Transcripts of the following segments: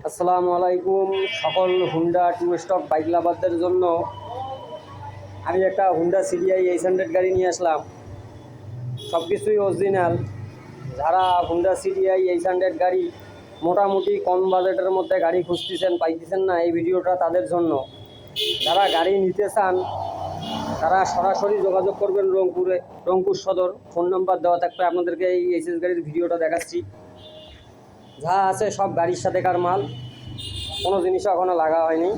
আসসালামু আলাইকুম। সকল হুন্ডা টু স্টক বাইক লাভারদের জন্য আমি একটা হুন্ডা সিডিআই 800 গাড়ি নিয়ে আসলাম। সব কিছুই অরিজিনাল। যারা হুন্ডা সিডিআই 800 গাড়ি মোটামুটি কম বাজেটের মধ্যে গাড়ি খুঁজতেছেন, পাইতেছেন না, এই ভিডিওটা তাদের জন্য। যারা গাড়ি নিতে চান তারা সরাসরি যোগাযোগ করবেন রংপুর সদর। ফোন নাম্বার দেওয়া থাকবে। আপনাদেরকে এই এইচএস গাড়ির ভিডিওটা দেখাচ্ছি। যা আছে সব গাড়ির সাথেকার মাল, কোনো জিনিসও এখনো লাগা হয়নি।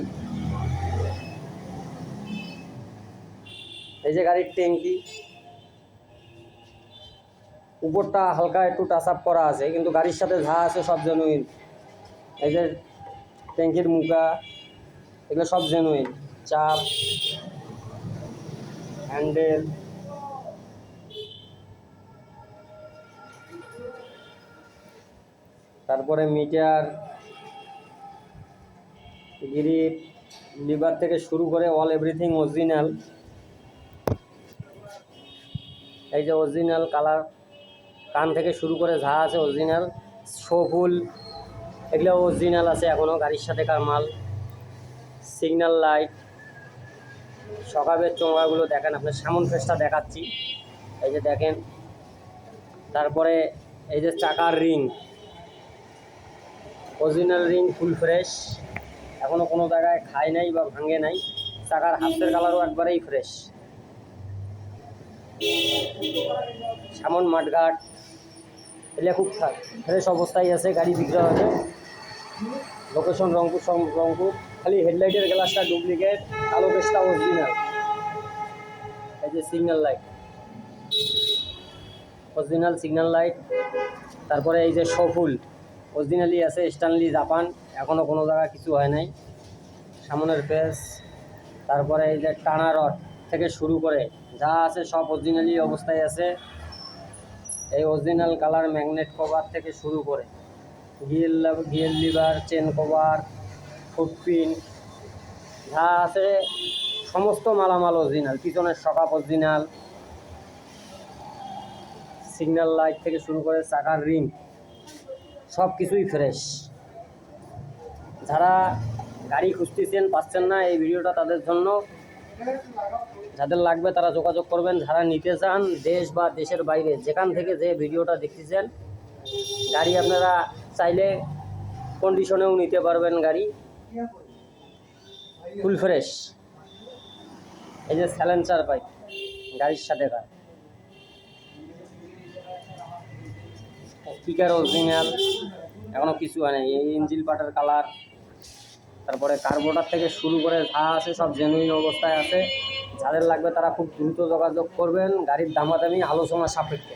এই যে গাড়ির ট্যাঙ্কি, উপরটা হালকা একটু টাচ আপ করা আছে, কিন্তু গাড়ির সাথে যা আছে সব জেনুইন। এই যে ট্যাঙ্কির মুখা, এগুলো সব জেনুইন। চাপ, হ্যান্ডেল, তারপরে মিটার, গ্রিপ, লিভার থেকে শুরু করে অল এভরিথিং অরিজিনাল। এই যে অরিজিনাল কালার, কান থেকে শুরু করে যা আছে অরিজিনাল। শোফুল, এগুলো অরিজিনাল আছে এখনও গাড়ির সাথেকার মাল। সিগন্যাল লাইট, সকালের চোঙাগুলো দেখেন, আপনার সামন ফেসটা দেখাচ্ছি। এই যে দেখেন। তারপরে এই যে চাকার ring, original ring, full fresh, এখনও কোনো জায়গায় খায় নাই বা ভাঙে নাই। চাকার হাতের কালারও একবারেই ফ্রেশ। সামন মাঠঘাট, এগুলো খুব ফ্রেশ অবস্থায় আছে, গাড়ি বিক্রি হবে। লোকেশন রংপুর। খালি হেডলাইটের গ্লাসটা ডুপ্লিকেট, কালো বেসটা অরিজিনাল। এই যে signal light, original signal light. তারপরে এই যে শোফুল, অরিজিনালি আছে, স্টানলি জাপান, এখনও কোনো জায়গায় কিছু হয় নাই। সামনের পেস, তারপরে এই যে টানা রড থেকে শুরু করে যা আছে সব অরিজিনালি অবস্থায় আছে। এই অরিজিনাল কালার ম্যাগনেট কভার থেকে শুরু করে গিয়ার লিভার, চেন কভার, ফুটপিন, যা আছে সমস্ত মালামাল অরিজিনাল। পিছনের শকাপ অরিজিনাল। সিগন্যাল লাইট থেকে শুরু করে চাকার রিং, সব কিছুই ফ্রেশ। যারা গাড়ি খুঁজতেছেন, পাচ্ছেন না, এই ভিডিওটা তাদের জন্য। যাদের লাগবে তারা যোগাযোগ করবেন। যারা নিতে চান, দেশ বা দেশের বাইরে যেখান থেকে যে ভিডিওটা দেখতেছেন, গাড়ি আপনারা চাইলে কন্ডিশনেও নিতে পারবেন। গাড়ি ফুল ফ্রেশ। এই যে স্যালেন্সার পাইপ গাড়ির সাথে স্পিকার অরিজিনাল, এখনও কিছু হয় না। এই ইঞ্জিন পার্টের কালার, তারপরে কার্বোরেটর থেকে শুরু করে যা আছে সব জেনুইন অবস্থায় আছে। যাদের লাগবে তারা খুব দ্রুত যোগাযোগ করবেন, গাড়ির দামাদামি আলোচনা সাপেক্ষে।